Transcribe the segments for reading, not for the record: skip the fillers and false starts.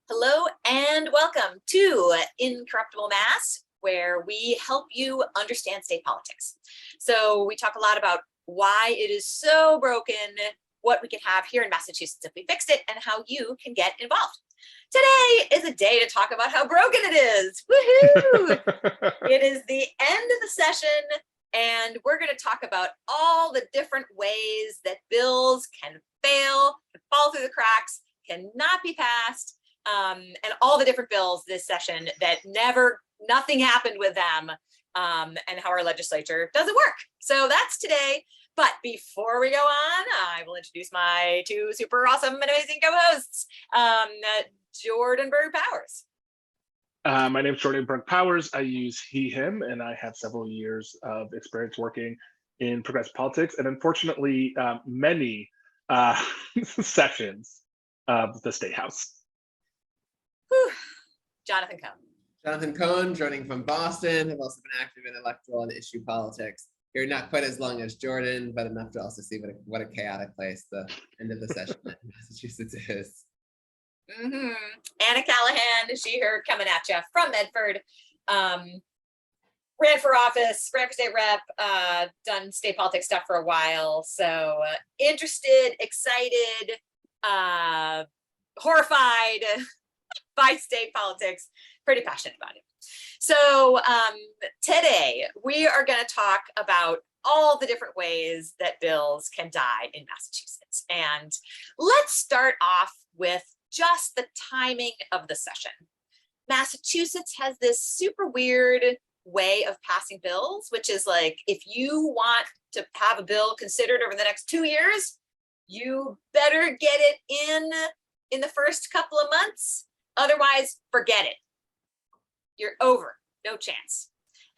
Hello and welcome to Incorruptible Mass, where we help you understand state politics. So we talk a lot about why it is so broken, what we can have here in Massachusetts if we fixed it, and how you can get involved. Today is a day to talk about how broken it is. Woohoo! It is the end of the session, and we're going to talk about all the different ways that bills can fail, can fall through the cracks, cannot be passed, and all the different bills this session that nothing happened with them, and how our legislature doesn't work. So that's today. But before we go on, I will introduce my two super awesome and amazing co-hosts, Jordan Berg Powers. My name is Jordan Berg Powers. I use he, him, and I have several years of experience working in progressive politics, and unfortunately, many sessions of the State House. Whew. Jonathan Cohn. Jonathan Cohn, joining from Boston. I've also been active in electoral and issue politics. Here, not quite as long as Jordan, but enough to also see what a chaotic place the end of the session in Massachusetts is. Anna Callahan, her coming at you from Medford. Ran for office, ran for state rep, done state politics stuff for a while. So interested, excited, horrified by state politics, pretty passionate about it. So today we are going to talk about all the different ways that bills can die in Massachusetts. And let's start off with just the timing of the session. Massachusetts has this super weird way of passing bills, which is like, if you want to have a bill considered over the next 2 years, you better get it in the first couple of months. Otherwise, forget it. You're over, no chance.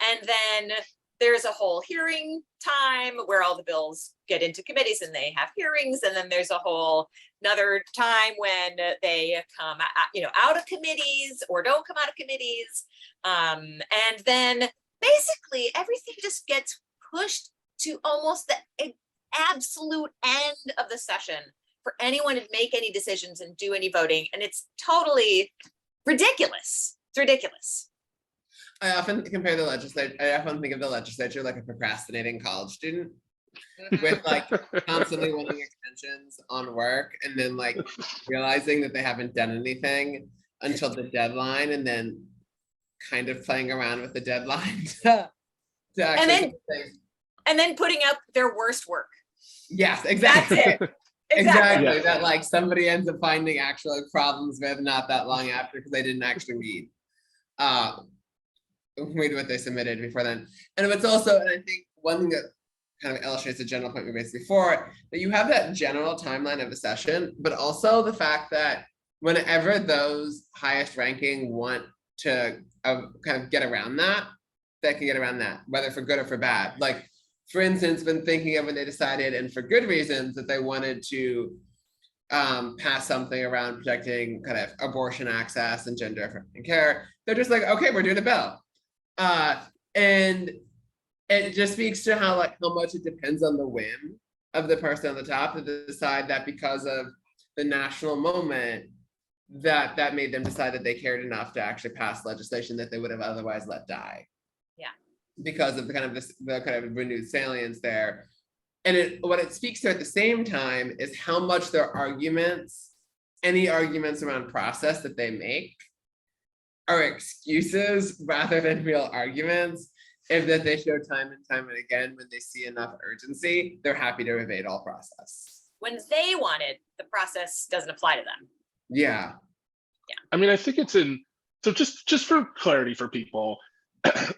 And then there's a whole hearing time where all the bills get into committees and they have hearings. And then there's a whole another time when they come out of committees or don't come out of committees. And then basically everything just gets pushed to almost the absolute end of the session for anyone to make any decisions and do any voting. And it's totally ridiculous. It's ridiculous. I often compare the legislature. I often think of the legislature like a procrastinating college student with like constantly wanting extensions on work and then like realizing that they haven't done anything until the deadline and then kind of playing around with the deadline to actually and then putting up their worst work. Yes, exactly. That's it. Exactly. Yeah. That like somebody ends up finding actual problems with not that long after because they didn't actually read what they submitted before then. And it's also, and I think one thing that kind of illustrates the general point we raised before, that you have that general timeline of the session, but also the fact that whenever those highest ranking want to kind of get around that, they can get around that, whether for good or for bad. Like, for instance, been thinking of when they decided, and for good reasons, that they wanted to pass something around protecting kind of abortion access and gender affirming care. They're just like, okay, we're doing a bill. And it just speaks to how much it depends on the whim of the person on the top to decide that because of the national moment that made them decide that they cared enough to actually pass legislation that they would have otherwise let die. Yeah. Because of the kind of renewed salience there. And what it speaks to at the same time is how much their arguments, any arguments around process that they make, are excuses rather than real arguments. If that they show time and time and again, when they see enough urgency, they're happy to evade all process. When they want it, the process doesn't apply to them. Yeah. I mean, I think it's so just for clarity for people,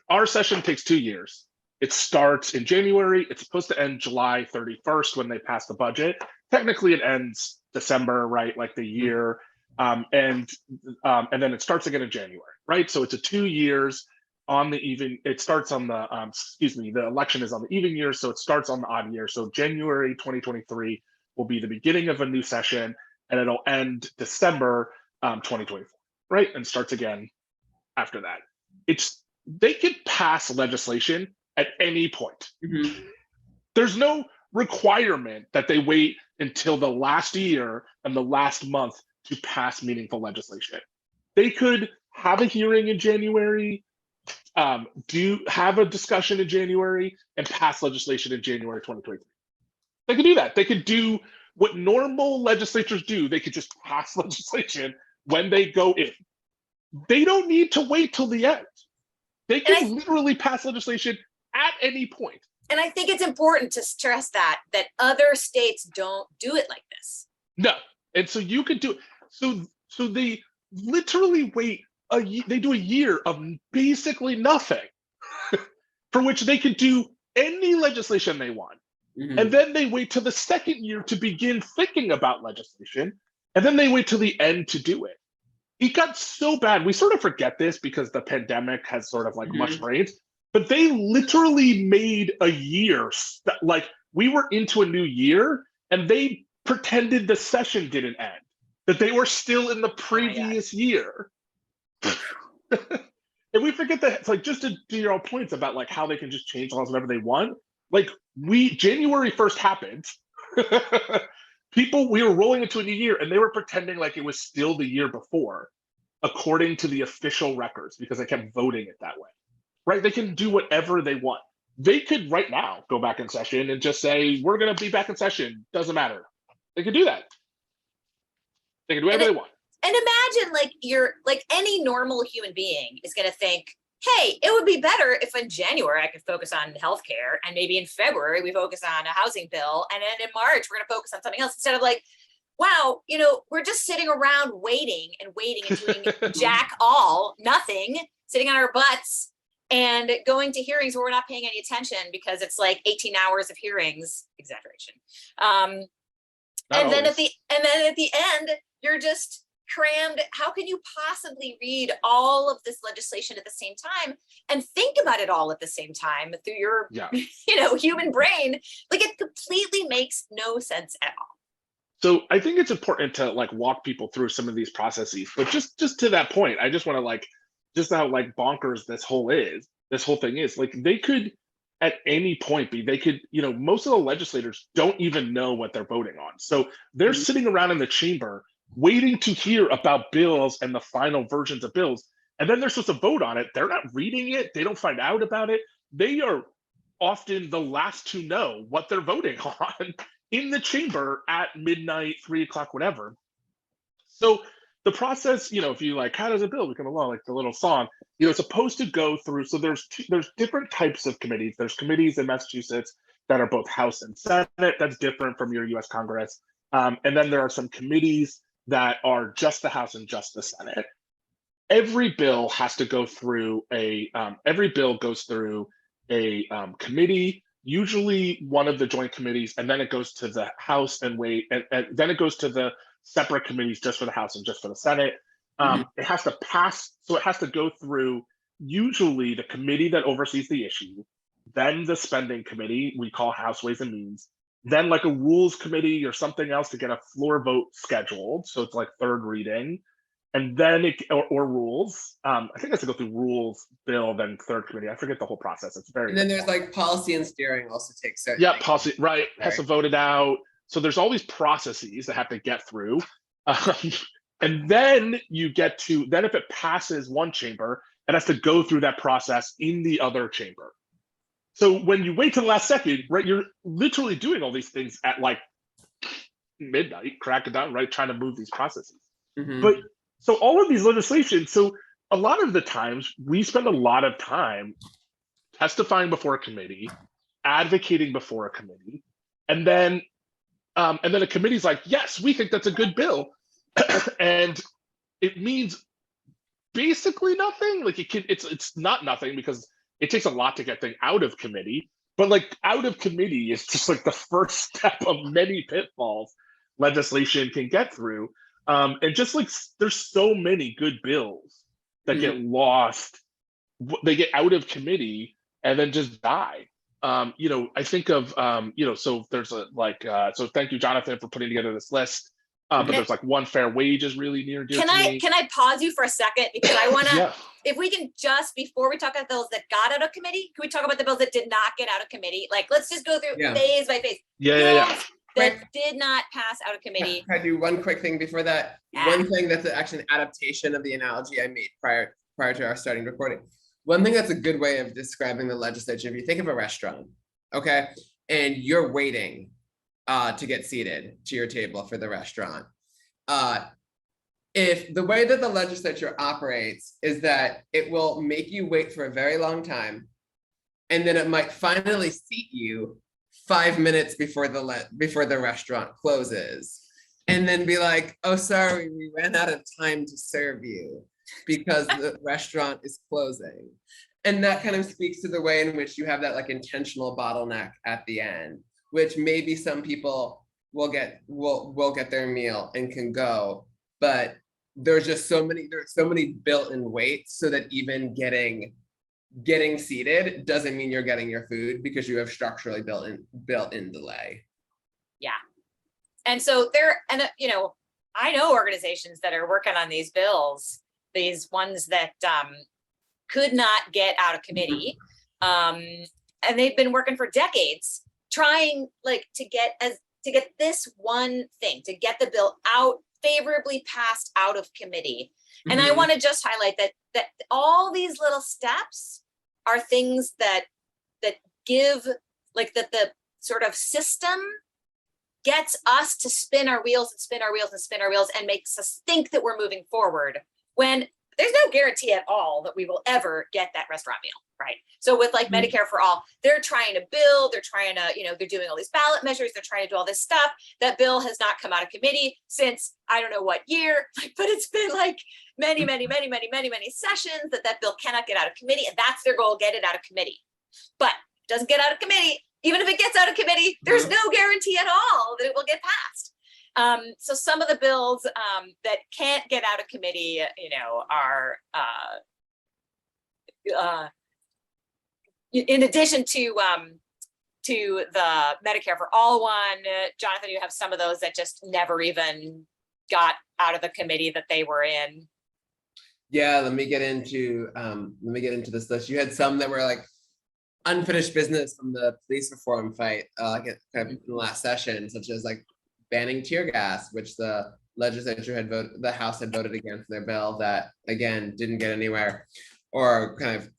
our session takes 2 years. It starts in January. It's supposed to end July 31st when they pass the budget. Technically, it ends December, right? Like the year. And then it starts again in January, right? So it's a 2 years on the even. It starts on the the election is on the even year, so it starts on the odd year. So January 2023 will be the beginning of a new session, and it'll end December 2024, right? And starts again after that. They could pass legislation at any point. Mm-hmm. There's no requirement that they wait until the last year and the last month to pass meaningful legislation. They could have a hearing in January, have a discussion in January, and pass legislation in January 2023. They could do that. They could do what normal legislatures do. They could just pass legislation when they go in. They don't need to wait till the end. They can literally pass legislation at any point. And I think it's important to stress that other states don't do it like this. No. And so you could do it. So they literally wait they do a year of basically nothing for which they could do any legislation they want. Mm-hmm. And then they wait till the second year to begin thinking about legislation. And then they wait till the end to do it. It got so bad. We sort of forget this because the pandemic has sort of like much brains, but they literally made a year, like we were into a new year and they pretended the session didn't end, that they were still in the previous year. And we forget that, it's like, just to do your own points about like how they can just change laws whenever they want. Like January 1st happened. We were rolling into a new year and they were pretending like it was still the year before, according to the official records, because they kept voting it that way, right? They can do whatever they want. They could right now go back in session and just say, we're going to be back in session. Doesn't matter. They could do that. They can do whatever they want. And imagine like any normal human being is going to think, hey, it would be better if in January I could focus on healthcare, and maybe in February we focus on a housing bill, and then in March we're going to focus on something else, instead of like, wow, we're just sitting around waiting and doing nothing, sitting on our butts and going to hearings where we're not paying any attention because it's like 18 hours of hearings, exaggeration. And then at the end, you're just crammed. How can you possibly read all of this legislation at the same time and think about it all at the same time through your human brain? Like, it completely makes no sense at all. So I think it's important to like walk people through some of these processes, but just to that point, I just want to like, just how like bonkers this whole thing is, like they could at any point most of the legislators don't even know what they're voting on. So they're sitting around in the chamber waiting to hear about bills and the final versions of bills. And then they're supposed to vote on it. They're not reading it. They don't find out about it. They are often the last to know what they're voting on in the chamber at midnight, 3 o'clock, whatever. So the process, if you like, how does a bill become a law? Like the little song, it's supposed to go through. So there's different types of committees. There's committees in Massachusetts that are both House and Senate. That's different from your US Congress. And then there are some committees that are just the House and just the Senate. Every bill has to go through every bill goes through a committee, usually one of the joint committees, and then it goes to the House and then it goes to the separate committees just for the House and just for the Senate. It has to pass, so it has to go through usually the committee that oversees the issue, then the spending committee, we call House Ways and Means, then like a rules committee or something else to get a floor vote scheduled. So it's like third reading, and then or rules. I think it has to go through rules, bill, then third committee. I forget the whole process. It's very. And then there's like policy and steering also takes certain. Yeah, policy, right. Has to vote it out. So there's all these processes that have to get through. And then you get to, then if it passes one chamber, it has to go through that process in the other chamber. So when you wait till the last second, right, you're literally doing all these things at like midnight, crack it down, right, trying to move these processes. But so all of these legislation, so a lot of the times we spend a lot of time testifying before a committee, advocating before a committee, and then a committee's like, yes, we think that's a good bill. And it means basically nothing. Like it's not nothing because it takes a lot to get things out of committee, but like out of committee is just like the first step of many pitfalls legislation can get through. And just like there's so many good bills that get lost, they get out of committee and then just die. I think of, so there's so thank you, Jonathan, for putting together this list. But there's like one fair wage is really near and dear to me. Can I pause you for a second? Because I want to, if we can just, before we talk about bills that got out of committee, can we talk about the bills that did not get out of committee? Like, let's just go through phase by phase. Yeah. that did not pass out of committee. Can I do one quick thing before that? Yeah. One thing that's actually an adaptation of the analogy I made prior to our starting recording. One thing that's a good way of describing the legislature, if you think of a restaurant, okay, and you're waiting to get seated to your table for the restaurant. If the way that the legislature operates is that it will make you wait for a very long time, and then it might finally seat you 5 minutes before the restaurant closes, and then be like, oh, sorry, we ran out of time to serve you because the restaurant is closing. And that kind of speaks to the way in which you have that like intentional bottleneck at the end, which maybe some people will get their meal and can go, but there's so many built-in waits so that even getting seated doesn't mean you're getting your food because you have structurally built-in delay. Yeah. And so I know organizations that are working on these bills, these ones that could not get out of committee. And they've been working for decades trying to get this one thing, to get the bill out, favorably passed out of committee. And I want to just highlight that all these little steps are things that give that the sort of system gets us to spin our wheels and spin our wheels and spin our wheels and makes us think that we're moving forward when there's no guarantee at all that we will ever get that restaurant meal, right? So with Medicare for All, they're trying to build, they're trying to, they're doing all these ballot measures, they're trying to do all this stuff. That bill has not come out of committee since I don't know what year, but it's been many sessions that bill cannot get out of committee, and that's their goal, get it out of committee. But it doesn't get out of committee. Even if it gets out of committee, there's no guarantee at all that it will get passed. So some of the bills that can't get out of committee, are in addition to the Medicare for All one. Jonathan, you have some of those that just never even got out of the committee that they were in. Yeah, let me get into this list. You had some that were unfinished business from the police reform fight, kind of in the last session, such as banning tear gas, which the legislature had voted, the House had voted against their bill that again didn't get anywhere, or kind of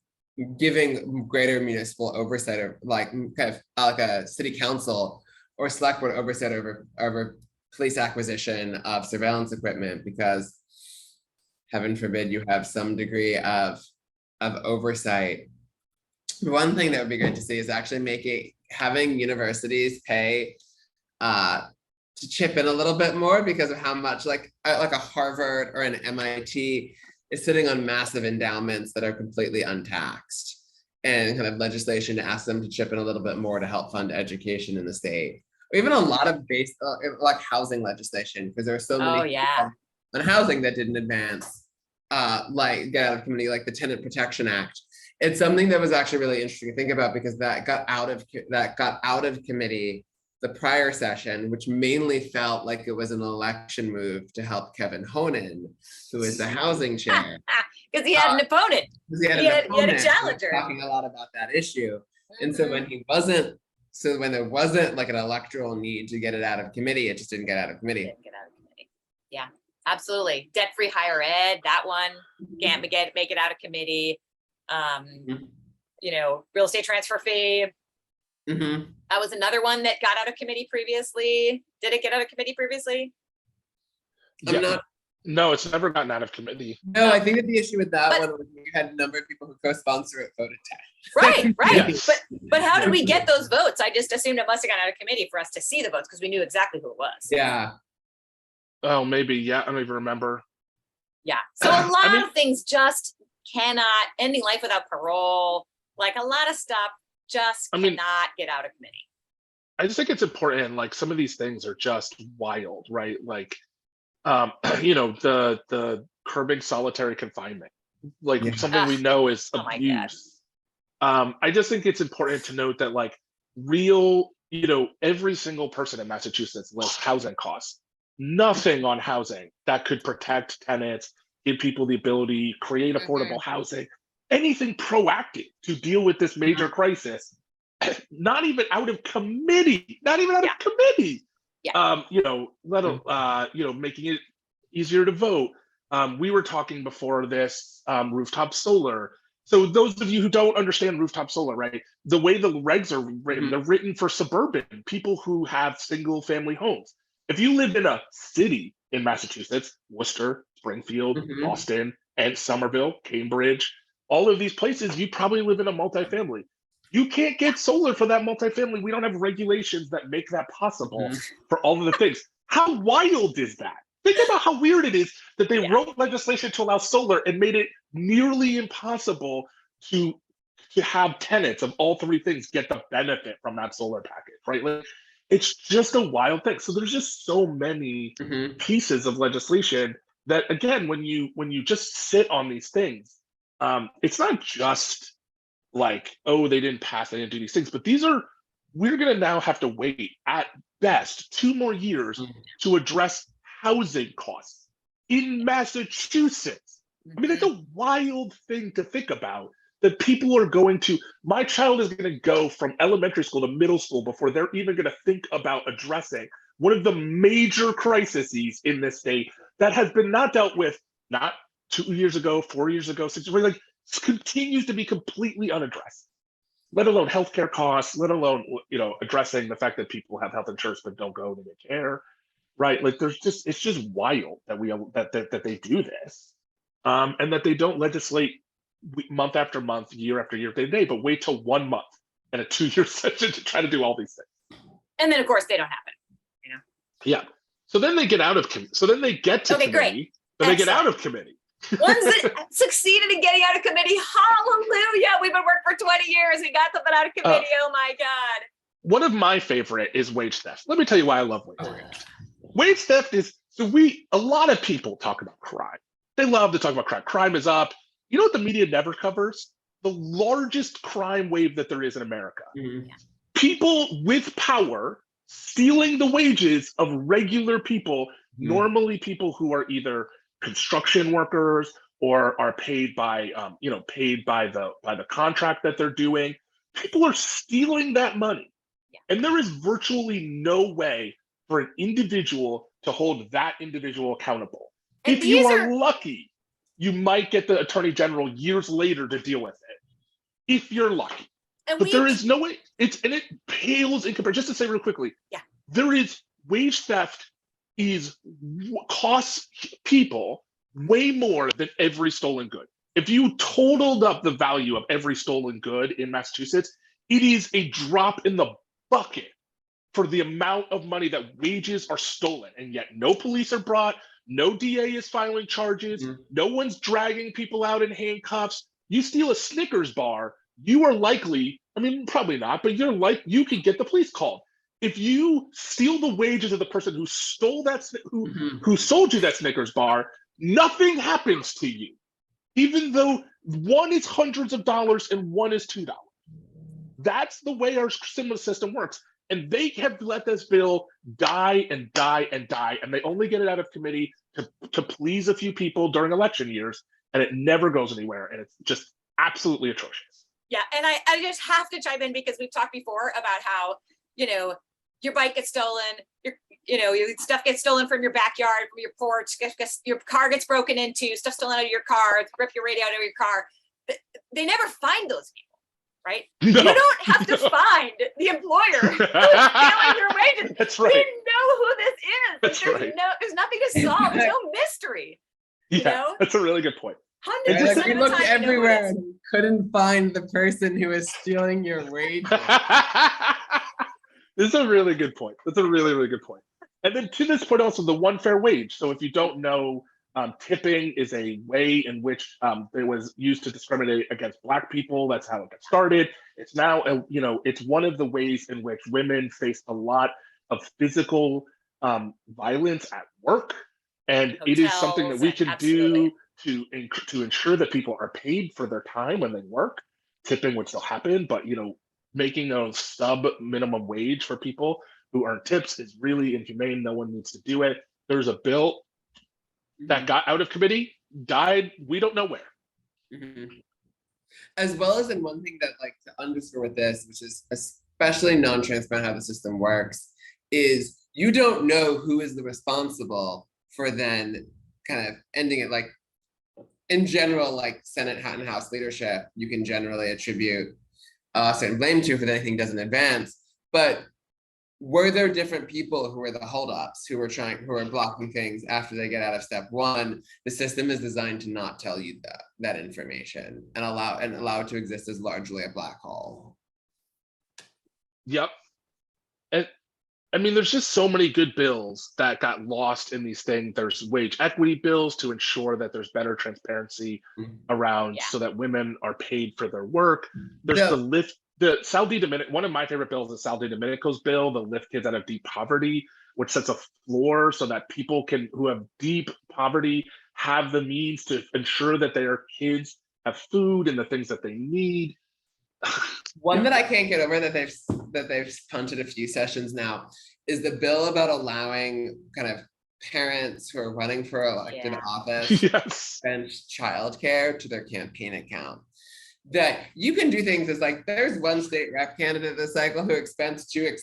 giving greater municipal oversight, or a city council or select board oversight over police acquisition of surveillance equipment, because heaven forbid you have some degree of oversight. One thing that would be great to see is actually having universities pay to chip in a little bit more, because of how much like a Harvard or an MIT is sitting on massive endowments that are completely untaxed, and kind of legislation to ask them to chip in a little bit more to help fund education in the state, or even a lot of housing legislation, because there are so many on housing that didn't advance, get out of committee, like the Tenant Protection Act. It's something that was actually really interesting to think about, because that got out of committee the prior session, which mainly felt like it was an election move to help Kevin Honan, who is the housing chair. Because he had an opponent. He had a challenger. Talking a lot about that issue. And so when there wasn't an electoral need to get it out of committee, it just didn't get out of committee. Yeah, absolutely. Debt-free higher ed, that one can't make it out of committee. Real estate transfer fee. That was another one that got out of committee previously. Did it get out of committee previously? No, it's never gotten out of committee. No, I think that the issue with that one was you had a number of people who co-sponsor it voted Right. Yes. But how did we get those votes? I just assumed it must have gotten out of committee for us to see the votes, because we knew exactly who it was. Yeah. Oh, maybe. Yeah, I don't even remember. Yeah. So a lot of things just cannot, ending life without parole, a lot of stuff just cannot get out of committee. I just think it's important, some of these things are just wild, right? The curbing solitary confinement, something we know is abuse. I just think it's important to note that every single person in Massachusetts lists housing costs. Nothing on housing that could protect tenants, give people the ability, create affordable housing, anything proactive to deal with this major crisis, not even out of committee, You know, making it easier to vote. We were talking before this, rooftop solar. So those of you who don't understand rooftop solar, right? The way the regs are written, they're written for suburban people who have single family homes. If you live in a city in Massachusetts, Worcester, Springfield, Boston, and Somerville, Cambridge, all of these places, you probably live in a multifamily. You can't get solar for that multifamily. We don't have regulations that make that possible for all of the things. How wild is that? Think about how weird it is that they wrote legislation to allow solar and made it nearly impossible to have tenants of all three things get the benefit from that solar package, right? Like, it's just a wild thing. So there's just so many pieces of legislation that, again, when you just sit on these things, it's not just like, oh, they didn't pass, they didn't do these things, but we're going to now have to wait at best 2 more years to address housing costs in Massachusetts. I mean, that's a wild thing to think about, that people are going to, my child is going to go from elementary school to middle school before they're even going to think about addressing one of the major crises in this state that has been not dealt with, not 2 years ago, 4 years ago, 6 years ago, like, continues to be completely unaddressed, let alone healthcare costs, let alone, addressing the fact that people have health insurance but don't go to get care, right? Like, it's just wild that they do this, and that they don't legislate month after month, year after year, day, but wait till 1 month and a 2-year session to try to do all these things. And then, of course, they don't happen. Yeah. So then they get out of committee. So then they get to committee. Great. Then they get out of committee. Ones that succeeded in getting out of committee, hallelujah! We've been working for 20 years. We got something out of committee. Oh my God! One of my favorite is wage theft. Let me tell you why I love wage theft. Wage theft is a lot of people talk about crime. They love to talk about crime. Crime is up. You know what the media never covers? The largest crime wave that there is in America. People with power stealing the wages of regular people, normally people who are either construction workers or are paid by the contract that they're doing. People are stealing that money, and there is virtually no way for an individual to hold that individual accountable. And if you are lucky, you might get the attorney general years later to deal with it, if you're lucky. But there is no way. It pales in comparison. Just to say real quickly, there is wage theft costs people way more than every stolen good. If you totaled up the value of every stolen good in Massachusetts, it is a drop in the bucket for the amount of money that wages are stolen, and yet no police are brought, no DA is filing charges, no one's dragging people out in handcuffs. You steal a Snickers bar, you are likely, I mean, probably not, but you could get the police called. If you steal the wages of the person who stole who sold you that Snickers bar, nothing happens to you, even though one is hundreds of dollars and one is $2. That's the way our similar system works. And they have let this bill die and die and die, and they only get it out of committee to please a few people during election years, and it never goes anywhere, and it's just absolutely atrocious. Yeah, and I just have to chime in because we've talked before about how, your bike gets stolen, your stuff gets stolen from your backyard, from your porch, your car gets broken into, stuff stolen out of your car, rip your radio out of your car. They never find those people, right? No. You don't have to find the employer who's stealing your wages. That's right. We know who this is. That's right. There's nothing to solve. There's no mystery. Yeah, that's a really good point. 100% we looked everywhere and couldn't find the person who is stealing your wages. This is a really good point. That's a really, really good point. And then to this point also, the one fair wage. So if you don't know, tipping is a way in which it was used to discriminate against Black people. That's how it got started. It's now, it's one of the ways in which women face a lot of physical violence at work. And it is something that we can do to ensure that people are paid for their time when they work. Tipping would still happen, but making a sub minimum wage for people who earn tips is really inhumane. No one needs to do it. There's a bill that got out of committee, died, we don't know where. As well as, in one thing that to underscore with this, which is especially non-transparent how the system works, is you don't know who is the responsible for then kind of ending it. Like in general, like Senate and House leadership, you can generally attribute certain blame to if anything doesn't advance. But were there different people who were the holdups, who are blocking things after they get out of step one? The system is designed to not tell you that information and allow it to exist as largely a black hole. Yep. And I mean, there's just so many good bills that got lost in these things. There's wage equity bills to ensure that there's better transparency around so that women are paid for their work. There's the Sal Di Domenico, one of my favorite bills is Sal Di Domenico's bill, the Lift Kids Out of Deep Poverty, which sets a floor so that people who have deep poverty have the means to ensure that their kids have food and the things that they need. One that I can't get over that they've punted a few sessions now is the bill about allowing kind of parents who are running for elected office spend childcare to their campaign account. That you can do things as like there's one state rep candidate this cycle who expends two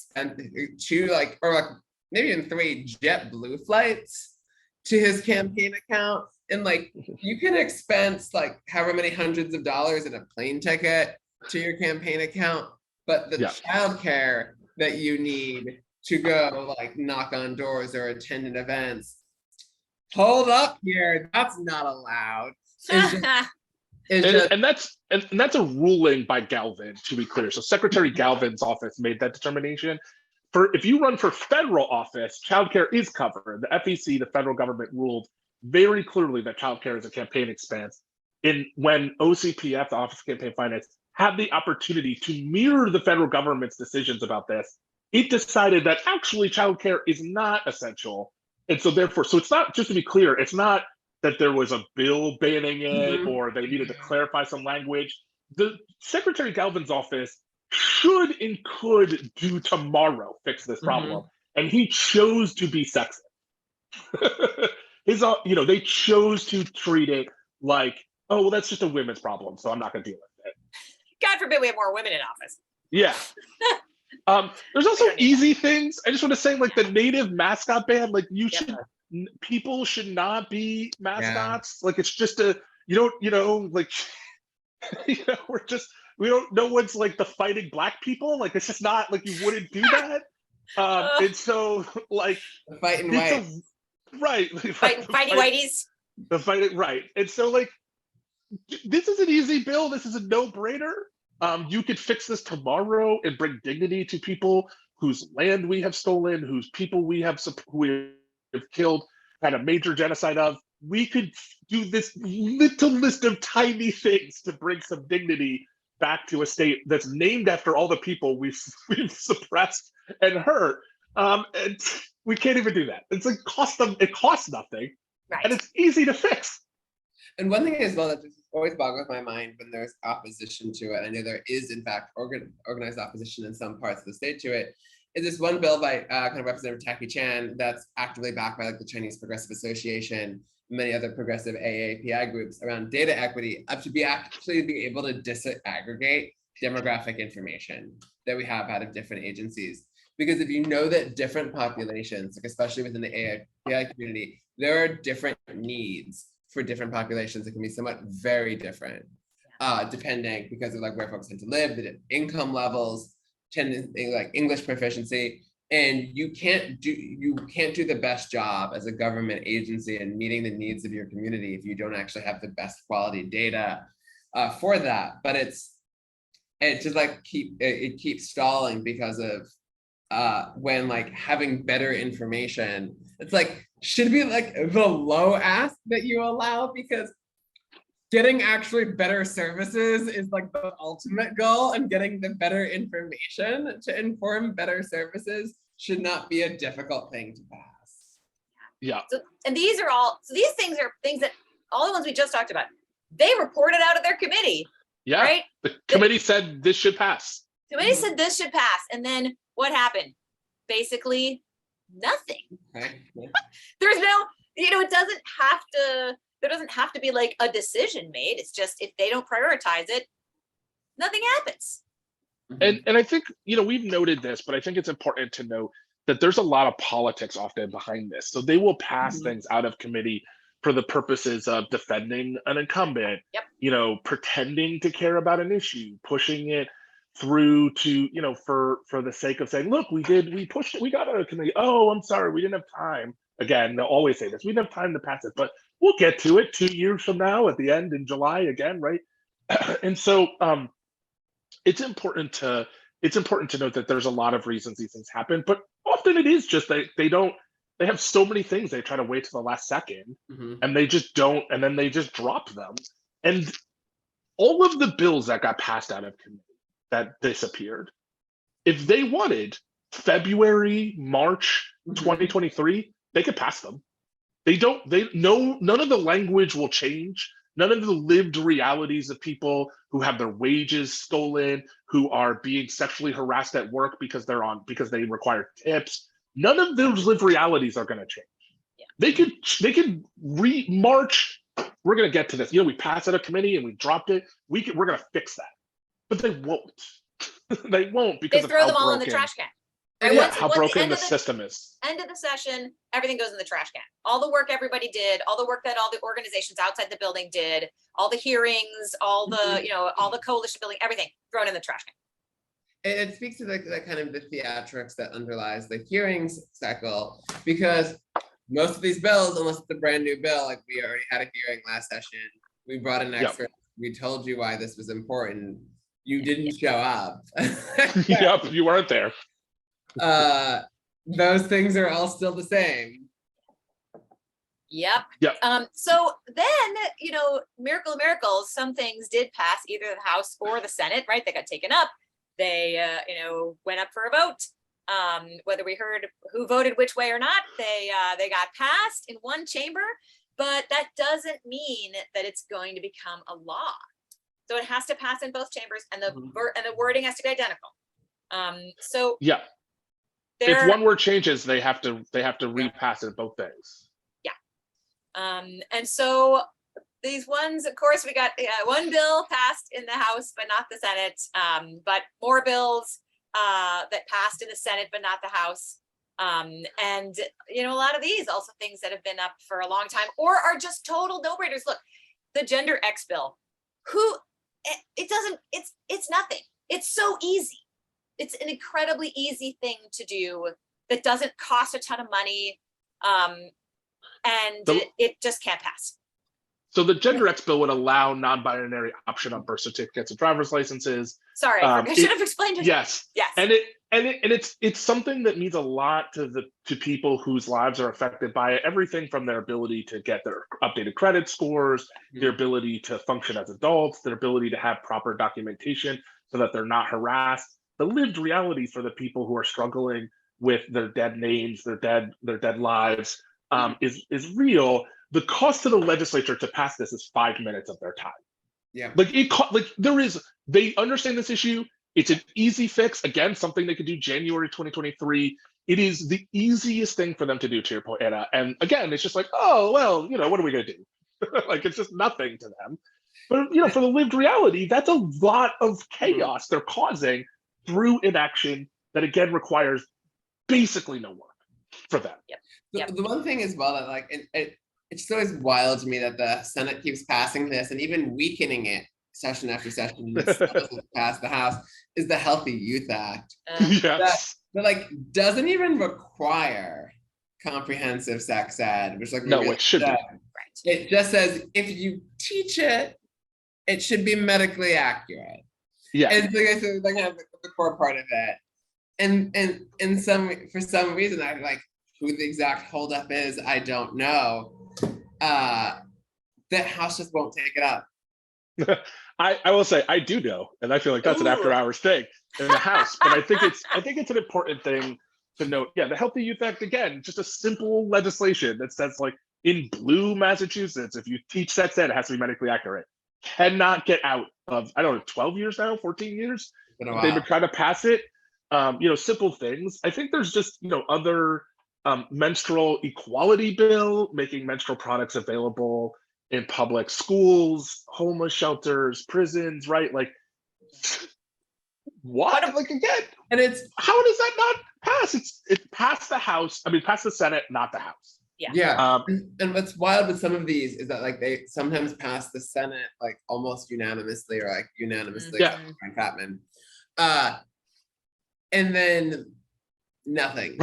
maybe even 3 JetBlue flights to his campaign account, and like you can expense like however many hundreds of dollars in a plane ticket to your campaign account, but the childcare that you need to go like knock on doors or attend events, hold up here, that's not allowed. And that's a ruling by Galvin, to be clear. So Secretary Galvin's office made that determination. If you run for federal office, childcare is covered. The FEC, the federal government, ruled very clearly that childcare is a campaign expense. When OCPF, the Office of Campaign Finance, had the opportunity to mirror the federal government's decisions about this, it decided that actually childcare is not essential. And so therefore, so it's not, just to be clear, it's not that there was a bill banning it or they needed to clarify some language. The Secretary Galvin's office should and could do tomorrow fix this problem. And he chose to be sexist. They chose to treat it like, oh, well, that's just a women's problem, so I'm not gonna deal with it. God forbid we have more women in office. Yeah. There's also easy things. I just want to say, like the native mascot ban, like people should not be mascots. Like it's just no one's like the fighting black people. Like it's just not like you wouldn't do that. And so like the fighting white. Fighting whiteys. The fighting right. And so like this is an easy bill. This is a no-brainer. You could fix this tomorrow and bring dignity to people whose land we have stolen, whose people we have killed, had a major genocide of. We could do this little list of tiny things to bring some dignity back to a state that's named after all the people we've suppressed and hurt. And we can't even do that. It's like it costs nothing, and it's easy to fix. And one thing as well that just always boggles my mind when there's opposition to it, I know there is in fact organized opposition in some parts of the state to it, is this one bill by kind of Representative Taki Chan that's actively backed by like the Chinese Progressive Association, and many other progressive AAPI groups around data equity, up to be actually being able to disaggregate demographic information that we have out of different agencies. Because if you know that different populations, like especially within the AAPI community, there are different needs for different populations that can be somewhat very different, depending because of like where folks tend to live, the income levels, like English proficiency, and you can't do the best job as a government agency in meeting the needs of your community if you don't actually have the best quality data for that. But it just like keeps stalling because of when like having better information, it's like should be like the low ask that you allow, because getting actually better services is like the ultimate goal, and getting the better information to inform better services should not be a difficult thing to pass. Yeah. So, and these things are things that all the ones we just talked about, they reported out of their committee. Yeah. Right? The committee said this should pass. Committee said this should pass. And then what happened? Basically nothing. Okay. Yeah. There's no, it doesn't have to be like a decision made. It's just if they don't prioritize it, nothing happens. And I think, we've noted this, but I think it's important to note that there's a lot of politics often behind this. So they will pass things out of committee for the purposes of defending an incumbent, Yep. you know, pretending to care about an issue, pushing it through to, you know, for the sake of saying, look, we pushed it, we got out of committee. Oh, I'm sorry, we didn't have time. Again, they'll always say this, we didn't have time to pass it, but we'll get to it 2 years from now at the end in July again, right? And so it's important to note that there's a lot of reasons these things happen, but often it is just they have so many things they try to wait to the last second, and they just don't, and then they just drop them. And all of the bills that got passed out of committee that disappeared, if they wanted February, March 2023, they could pass them. None of the language will change. None of the lived realities of people who have their wages stolen, who are being sexually harassed at work because they require tips. None of those lived realities are going to change. Yeah. They could March. We're going to get to this. You know, we passed out of committee and we dropped it. We're going to fix that, but they won't. They won't because they throw them all in the trash can. Right? How broken the system is. End of the session, everything goes in the trash can. All the work everybody did, all the work that all the organizations outside the building did, all the hearings, all the, you know, all the coalition building, everything thrown in the trash can. It speaks to that kind of the theatrics that underlies the hearings cycle, because most of these bills, unless it's a brand new bill, like we already had a hearing last session, we brought an expert, we told you why this was important, you didn't show up. Yep, you weren't there. Those things are all still the same. Yep. So then, you know, miracle of miracles, some things did pass either the House or the Senate, right? They got taken up. They, you know, went up for a vote. Whether we heard who voted which way or not, they got passed in one chamber, but that doesn't mean that it's going to become a law. So it has to pass in both chambers, and the wording has to be identical. So yeah. If one word changes, they have to repass it both days. Yeah. And so these ones, of course, we got one bill passed in the House, but not the Senate, but more bills that passed in the Senate, but not the House. And, you know, a lot of these also things that have been up for a long time or are just total no-brainers. Look, the Gender X bill, it's nothing. It's so easy. It's an incredibly easy thing to do that doesn't cost a ton of money, and it just can't pass. So the Gender X bill would allow non-binary option on birth certificates and driver's licenses. Sorry, I should have explained it. Yes. Yes. And it's something that means a lot to people whose lives are affected by it. Everything from their ability to get their updated credit scores, their ability to function as adults, their ability to have proper documentation so that they're not harassed. The lived reality for the people who are struggling with their dead names, their dead lives, is real. The cost to the legislature to pass this is 5 minutes of their time. Yeah. They understand this issue. It's an easy fix. Again, something they could do January 2023. It is the easiest thing for them to do, to your point, Anna. And again, it's just like, oh, well, you know, what are we going to do? Like, it's just nothing to them. But, you know, for the lived reality, that's a lot of chaos they're causing through inaction that, again, requires basically no work for them. The one thing as well that, like, it's always wild to me that the Senate keeps passing this and even weakening it session after session doesn't pass the House, is the Healthy Youth Act. That like doesn't even require comprehensive sex ed, which like no, it should be. It just says if you teach it, it should be medically accurate. Yeah, and so I think like the core part of it, and for some reason I like who the exact holdup is, I don't know. That House just won't take it up. I will say I do know, and I feel like that's an after hours thing in the House. But I think it's an important thing to note. Yeah, the Healthy Youth Act, again, just a simple legislation that says, like, in blue Massachusetts, if you teach sex ed, it has to be medically accurate. Cannot get out of, I don't know, 12 years now, 14 years. They've been trying to pass it. You know, simple things. I think there's just, you know, other menstrual equality bill, making menstrual products available in public schools, homeless shelters, prisons, right? Like what? Like, again, And it's how does that not pass? It passed the House. I mean, passed the Senate, not the House. yeah. And what's wild with some of these is that like they sometimes pass the Senate like almost unanimously or like unanimously Yeah. Frank Fatman. And then nothing.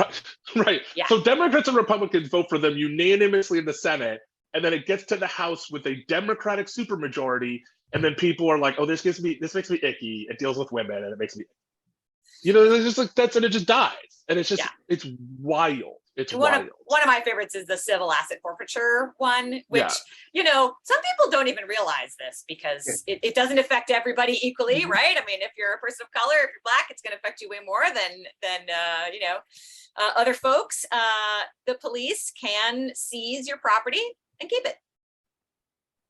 Right. Yeah. So Democrats and Republicans vote for them unanimously in the Senate, and then it gets to the House with a Democratic supermajority, and then people are like, "Oh, this makes me icky. It deals with women, and it makes me," it's just like that's, and it just dies, and it's just it's wild. It's wild. One of my favorites is the civil asset forfeiture one, which some people don't even realize this because it doesn't affect everybody equally, right? I mean, if you're a person of color, if you're Black, it's going to affect you way more than other folks. The police can seize your property and keep it.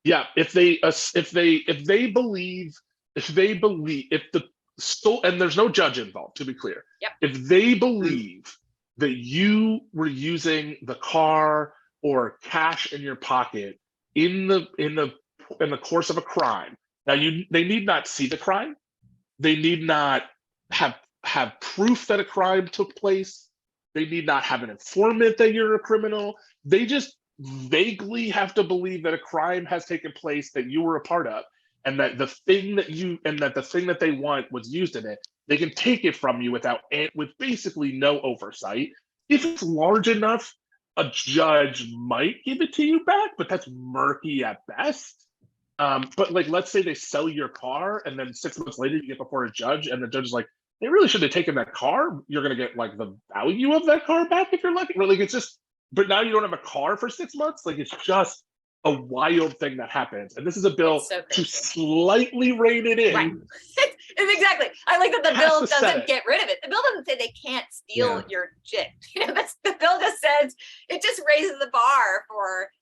Yeah, if the and there's no judge involved, to be clear. Yep. If they believe that you were using the car or cash in your pocket in the course of a crime, now they need not see the crime. They need not have proof that a crime took place. They need not have an informant that you're a criminal. They just vaguely have to believe that a crime has taken place that you were a part of, and that the thing that they want was used in it. They can take it from you with basically no oversight. If it's large enough, a judge might give it to you back, but that's murky at best. But like, let's say they sell your car, and then 6 months later you get before a judge, and the judge is like, they really should have taken that car. You're gonna get like the value of that car back if you're lucky. Like, it's just, but now you don't have a car for 6 months. Like, it's just a wild thing that happens. And this is a bill to slightly rein it in. Right. Exactly. I like that the bill doesn't Senate. get rid of it. The bill doesn't say they can't steal your shit. The bill just says, it just raises the bar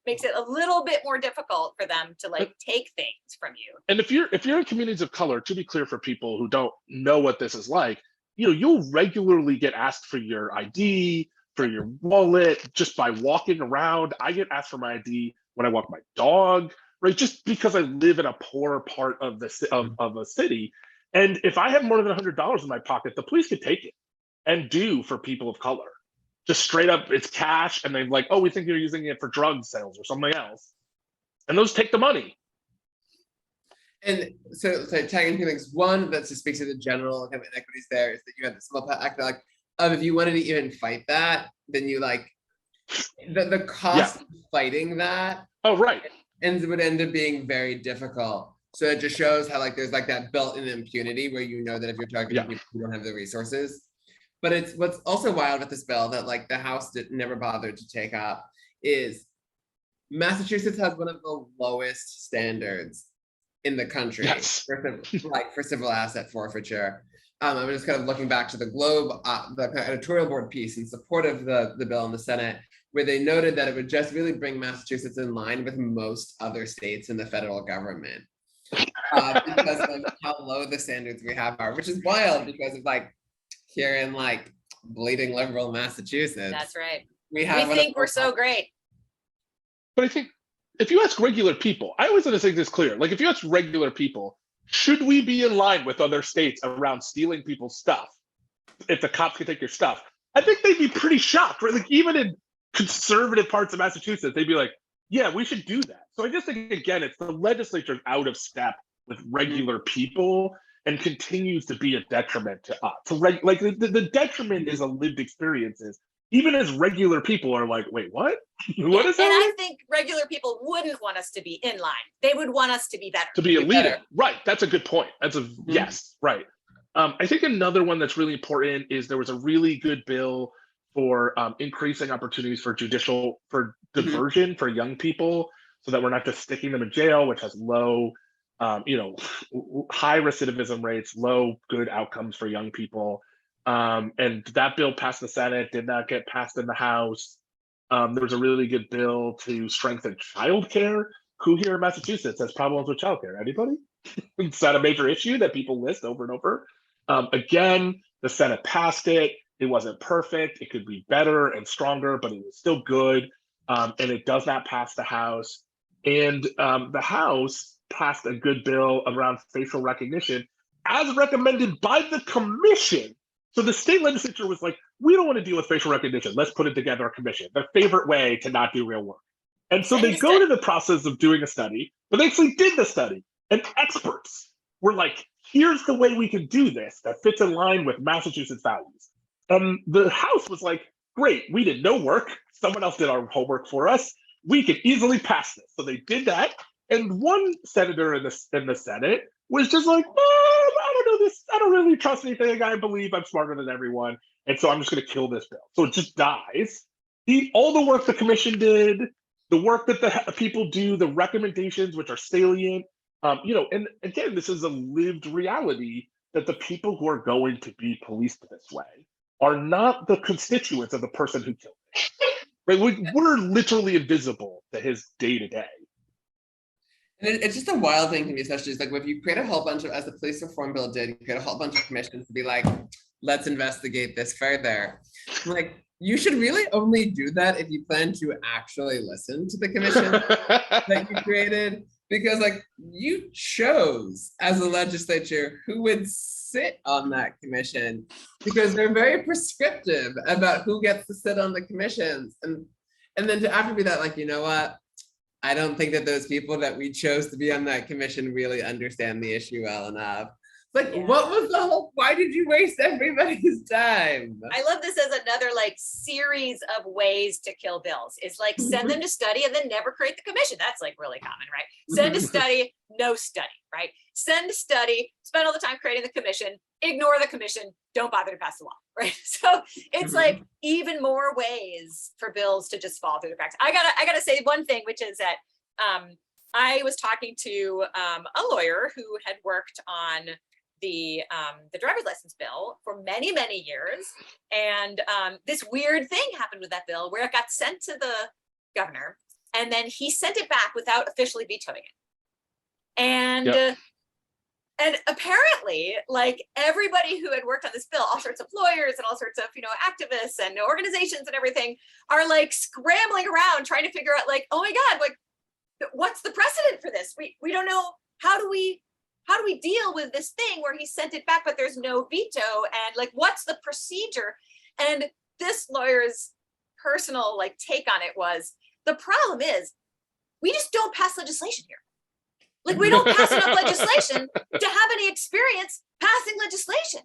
makes it a little bit more difficult for them to like take things from you. And if you're in communities of color, to be clear for people who don't know what this is like, you'll regularly get asked for your ID, for your wallet, just by walking around. I get asked for my ID when I walk my dog, right? Just because I live in a poor part of of a city. And if I have more than $100 in my pocket, the police could take it, and do for people of color. Just straight up, it's cash, and they're like, "Oh, we think you're using it for drug sales or something else," and those take the money. And so tagging two things. One, that just speaks to the general kind of inequities there, is that you have this small act like if you wanted to even fight that, then you like the cost of fighting that. Oh, right. And it would end up being very difficult. So it just shows how like there's like that built-in impunity where that if you're targeting people who don't have the resources. But it's what's also wild with this bill that like the House never bothered to take up is Massachusetts has one of the lowest standards in the country for civil asset forfeiture. I was just kind of looking back to the Globe, the kind of editorial board piece in support of the bill in the Senate, where they noted that it would just really bring Massachusetts in line with most other states in the federal government. Because of how low the standards we have are, which is wild because of like here in like bleeding liberal Massachusetts. That's right. We think we're so great. But I think if you ask regular people, I always want to make this clear. Like, if you ask regular people, should we be in line with other states around stealing people's stuff? If the cops can take your stuff, I think they'd be pretty shocked, right? Like, even in conservative parts of Massachusetts, they'd be like, yeah, we should do that. So I just think, again, it's the legislature's out of step with regular people and continues to be a detriment to us. So the detriment is a lived experiences. Even as regular people are like, wait, what? What is that? And I think regular people wouldn't want us to be in line. They would want us to be better. To be a leader. Right. That's a good point. That's yes, right. I think another one that's really important is there was a really good bill for increasing opportunities for diversion for young people, so that we're not just sticking them in jail, which has low, high recidivism rates, low good outcomes for young people. And that bill passed the Senate, did not get passed in the House. There was a really good bill to strengthen childcare. Who here in Massachusetts has problems with childcare? Anybody? Is that a major issue that people list over and over? Again, the Senate passed it. It wasn't perfect. It could be better and stronger, but it was still good. And it does not pass the House. And the House passed a good bill around facial recognition. as recommended by the commission. So the state legislature was like, we don't want to deal with facial recognition. Let's put it together a commission, their favorite way to not do real work. And so they go to the process of doing a study, but they actually did the study. And experts were like, here's the way we can do this that fits in line with Massachusetts values. And the House was like, great, we did no work. Someone else did our homework for us. We can easily pass this. So they did that. And one senator in the Senate was just like, oh, I don't know this. I don't really trust anything. I believe I'm smarter than everyone. And so I'm just going to kill this bill. So it just dies. All the work the commission did, the work that the people do, the recommendations, which are salient, and again, this is a lived reality that the people who are going to be policed this way are not the constituents of the person who killed him. Right? We're literally invisible to his day-to-day. And it's just a wild thing to me, especially is like if you create a whole bunch of, as the police reform bill did, you create a whole bunch of commissions to be like, let's investigate this further. Like, you should really only do that if you plan to actually listen to the commission that you created, because like you chose as a legislature who would sit on that commission, because they're very prescriptive about who gets to sit on the commissions. And then to after be that, like, you know what? I don't think that those people that we chose to be on that commission really understand the issue well enough. Like, what was the whole, why did you waste everybody's time? I love this as another like series of ways to kill bills. It's like send them to study and then never create the commission. That's like really common, right? Send to study, no study, right? Send to study, spend all the time creating the commission, ignore the commission, don't bother to pass the law, right? So it's like even more ways for bills to just fall through the cracks. I gotta say one thing, which is that I was talking to a lawyer who had worked on the driver's license bill for many, many years. And this weird thing happened with that bill where it got sent to the governor and then he sent it back without officially vetoing it. And apparently, like everybody who had worked on this bill, all sorts of lawyers and all sorts of, activists and organizations and everything are like scrambling around trying to figure out like, oh my God, like, what's the precedent for this? We don't know. How do we deal with this thing where he sent it back, but there's no veto? And like, what's the procedure? And this lawyer's personal like take on it was, the problem is we just don't pass legislation here. Like we don't pass enough legislation to have any experience passing legislation.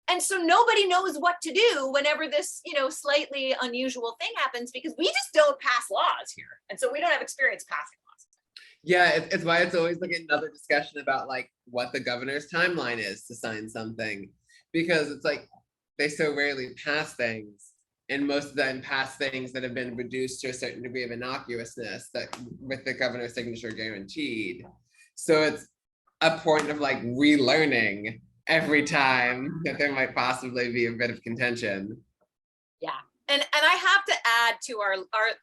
And so nobody knows what to do whenever this, slightly unusual thing happens, because we just don't pass laws here. And so we don't have experience passing laws. Yeah, it's why it's always like another discussion about like what the governor's timeline is to sign something, because it's like they so rarely pass things, and most of them pass things that have been reduced to a certain degree of innocuousness that with the governor's signature guaranteed. So it's a point of like relearning every time that there might possibly be a bit of contention. Yeah. And I have to add to our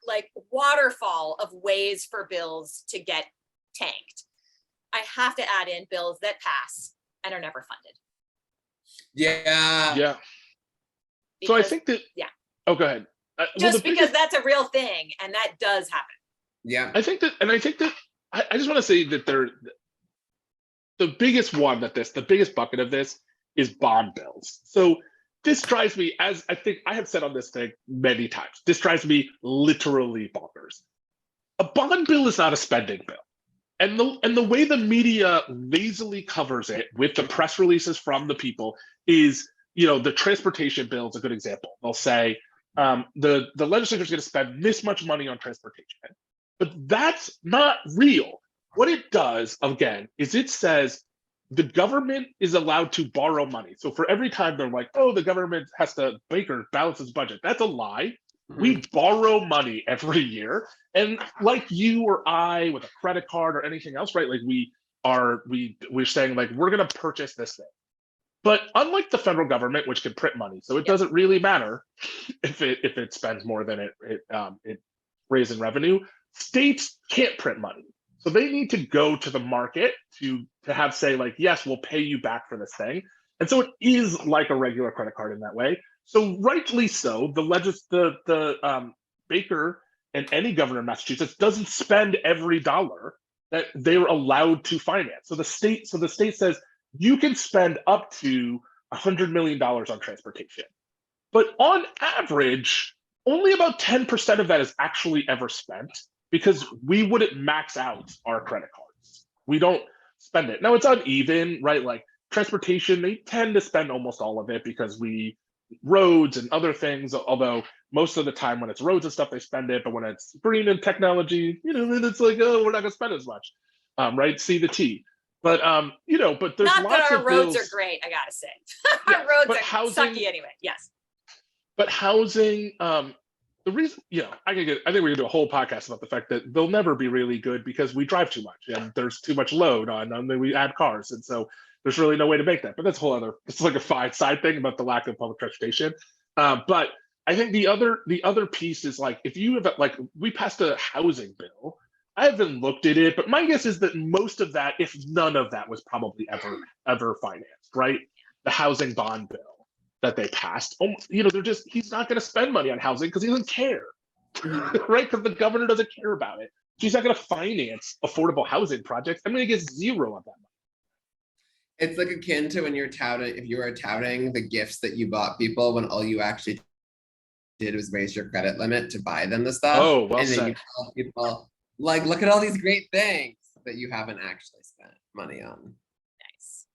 like waterfall of ways for bills to get tanked. I have to add in bills that pass and are never funded. Yeah. Yeah. Because, so I think that, oh, go ahead. Just because that's a real thing, and that does happen. Yeah. I think that I just want to say that the biggest bucket of this is bond bills. So this drives me, as I think I have said on this thing many times, this drives me literally bonkers. A bond bill is not a spending bill. And the way the media lazily covers it with the press releases from the people is, the transportation bill is a good example. They'll say the legislature is going to spend this much money on transportation, but that's not real. What it does, again, is it says the government is allowed to borrow money. So for every time they're like, oh, the government has to balance its budget, that's a lie. Mm-hmm. We borrow money every year. And like you or I with a credit card or anything else, right? Like we're saying like, we're going to purchase this thing. But unlike the federal government, which can print money, so it doesn't really matter if it spends more than it raises in revenue, states can't print money. So they need to go to the market to have say like, yes, we'll pay you back for this thing. And so it is like a regular credit card in that way. So rightly so, the Baker and any governor in Massachusetts doesn't spend every dollar that they're allowed to finance. So the state says, you can spend up to $100 million on transportation. But on average, only about 10% of that is actually ever spent because we wouldn't max out our credit cards. We don't spend it. Now it's uneven, right? Like transportation, they tend to spend almost all of it because roads and other things, although most of the time when it's roads and stuff, they spend it. But when it's green and technology, then it's like, oh, we're not gonna spend as much, right? See the T. But but there's Not lots that our of roads bills. are great, I gotta say. Yeah, Our roads but are housing, sucky anyway. Yes. But housing, the reason, I think we're gonna do a whole podcast about the fact that they'll never be really good because we drive too much and there's too much load on we add cars, and so there's really no way to make that. But that's a whole other. It's like a side thing about the lack of public transportation. But I think the other piece is like if you have like we passed a housing bill. I haven't looked at it, but my guess is that most of that, if none of that, was probably ever financed, right? The housing bond bill that they passed. He's not going to spend money on housing because he doesn't care, right? Because the governor doesn't care about it. He's not going to finance affordable housing projects. I'm going to get zero of that money. It's like akin to when if you were touting the gifts that you bought people when all you actually did was raise your credit limit to buy them the stuff. Oh, well and then said. you tell people, like, look at all these great things that you haven't actually spent money on. Nice.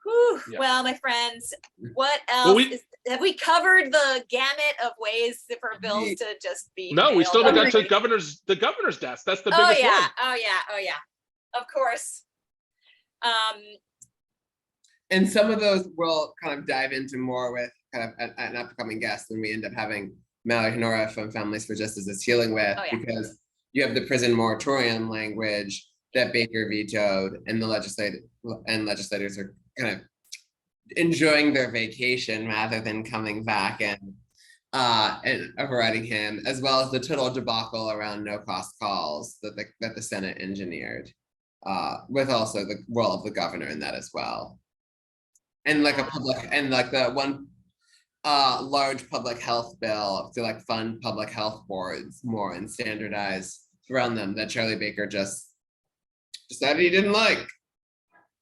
Whew. Yeah. Well, my friends, what else have we covered the gamut of ways for bills to just be? No, we still mailed haven't got away? to the governor's desk. That's the Oh biggest yeah, one. oh yeah, of course. And some of those we'll kind of dive into more with kind of an upcoming guest when we end up having Mallory Honora from Families for Justice is healing with, because you have the prison moratorium language that Baker vetoed, and the legislators are kind of enjoying their vacation rather than coming back and overriding him, as well as the total debacle around no-cost calls that the Senate engineered, with also the role of the governor in that as well. And like the one large public health bill to like fund public health boards more and standardize around them that Charlie Baker just decided he didn't like.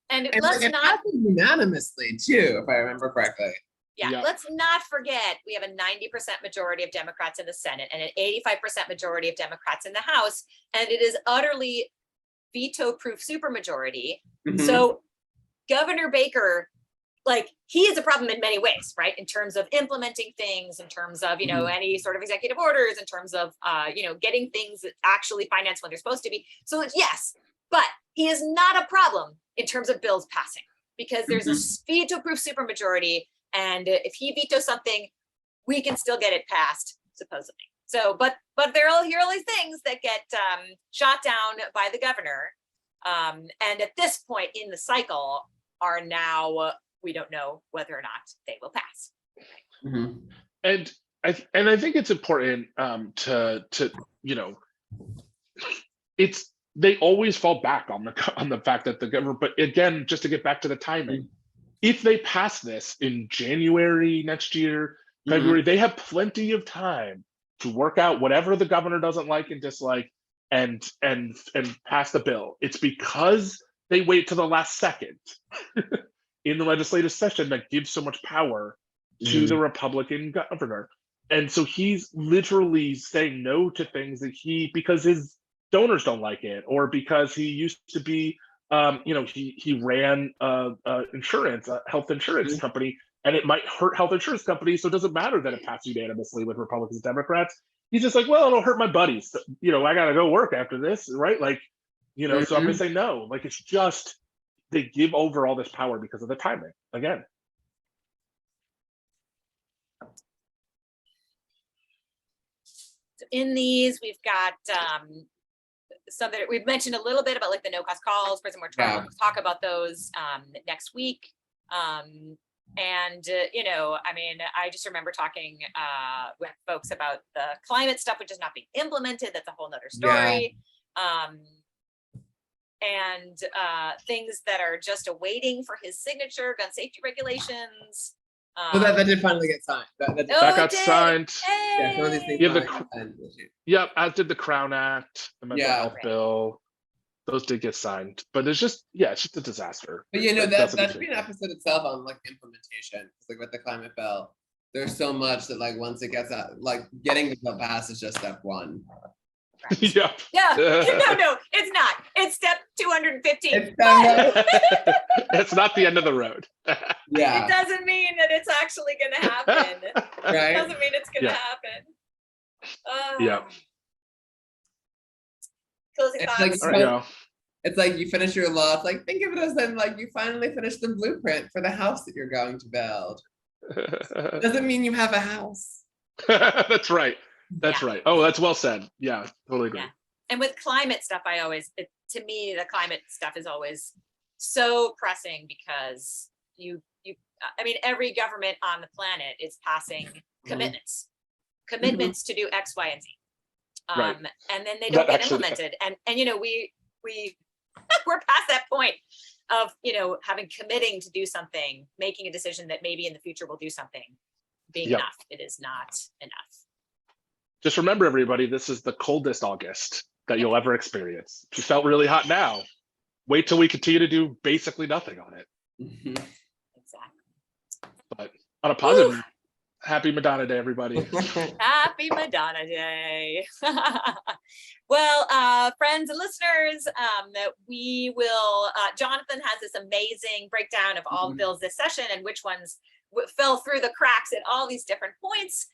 And let's not unanimously too, if I remember correctly. Yeah, let's not forget we have a 90% majority of Democrats in the Senate and an 85% majority of Democrats in the House, and it is utterly veto-proof supermajority. Mm-hmm. So Governor Baker, like, he is a problem in many ways, right? In terms of implementing things, in terms of, any sort of executive orders, in terms of, getting things that actually financed when they're supposed to be. So yes, but he is not a problem in terms of bills passing, because there's a veto-proof supermajority, and if he vetoes something, we can still get it passed, supposedly. So, but here are all these things that get shot down by the governor, and at this point in the cycle are now we don't know whether or not they will pass. Mm-hmm. And I think it's important they always fall back on the fact that the government, but again, just to get back to the timing, if they pass this in January next year, February, they have plenty of time to work out whatever the governor doesn't like and dislike and pass the bill. It's because they wait to the last second in the legislative session that gives so much power to the Republican governor. And so he's literally saying no to things that because his donors don't like it, or because he used to be, he ran insurance, a health insurance company, and it might hurt health insurance companies. So it doesn't matter that it passed unanimously with Republicans and Democrats. He's just like, well, it'll hurt my buddies. So, I got to go work after this, right? Like, so I'm going to say no. Like, it's just, they give over all this power because of the timing again. So in these, we've got some that we've mentioned a little bit about, like the no-cost calls, prison moratorium. We'll talk about those next week. I just remember talking with folks about the climate stuff, which is not being implemented. That's a whole nother story. And things that are just awaiting for his signature, gun safety regulations. Well, that did finally get signed. That got signed. Hey! Yeah, some of these things Yep, as did the Crown Act, the mental health bill. those did get signed, but it's just a disaster. But you know, That's that a should be an episode itself on like implementation. It's like with the climate bill, there's so much that like once it gets out, like getting the bill passed is just step one. Yeah. Yeah, no, it's not. It's step 215. It's It's not the end of the road. Yeah, It doesn't mean that it's actually gonna happen. It right. doesn't mean it's gonna Yeah. happen. Yeah. Closing It's thoughts. like- All right, y'all. It's like you finish your law. It's like, think of it as then like you finally finished the blueprint for the house that you're going to build. Doesn't mean you have a house. That's right. That's Yeah. right. Oh, that's well said. Yeah, totally agree. Yeah. And with climate stuff, to me, the climate stuff is always so pressing because I mean, every government on the planet is passing commitments to do X, Y, and Z. Right. And then they don't That get actually- implemented. And you know, we're past that point of, you know, committing to do something, making a decision that maybe in the future will do something, being Yep. enough. It is not enough. Just remember, everybody, this is the coldest August that you'll ever experience. If you felt really hot now, wait till we continue to do basically nothing on it. Mhm. Exactly. But on a positive, happy Madonna Day, everybody. Happy Madonna Day. Well, friends and listeners, we will, Jonathan has this amazing breakdown of all the bills this session and which ones fell through the cracks at all these different points.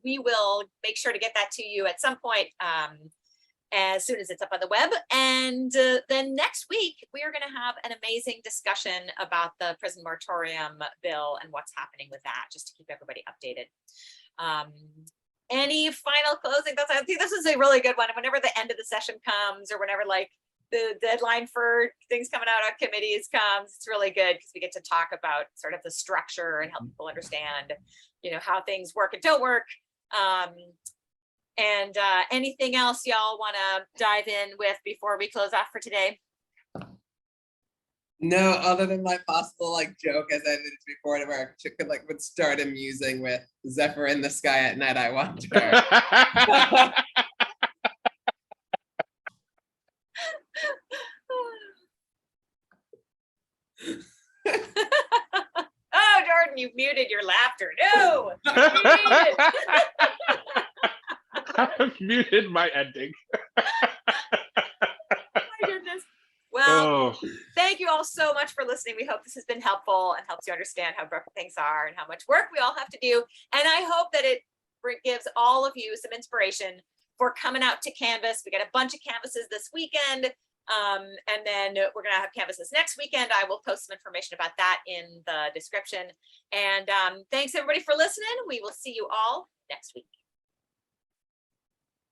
We will make sure to get that to you at some point as soon as it's up on the web. And then next week, we are going to have an amazing discussion about the prison moratorium bill and what's happening with that, just to keep everybody updated. Any final closing thoughts? I think this is a really good one. Whenever the end of the session comes, or whenever like the deadline for things coming out on committees comes, it's really good because we get to talk about sort of the structure and help people understand, you know, how things work and don't work. And anything else y'all want to dive in with before we close off for today? No, other than my possible like joke as I did before, where I could like would start amusing with Zephyr in the sky at night, I wonder. Oh, Jordan, you've muted your laughter. No. I've muted my ending. My goodness. Well, Oh, thank you all so much for listening. We hope this has been helpful and helps you understand how broken things are and how much work we all have to do. And I hope that it gives all of you some inspiration for coming out to Canvas. We got a bunch of canvases this weekend. And then we're going to have canvases next weekend. I will post some information about that in the description. And thanks everybody for listening. We will see you all next week.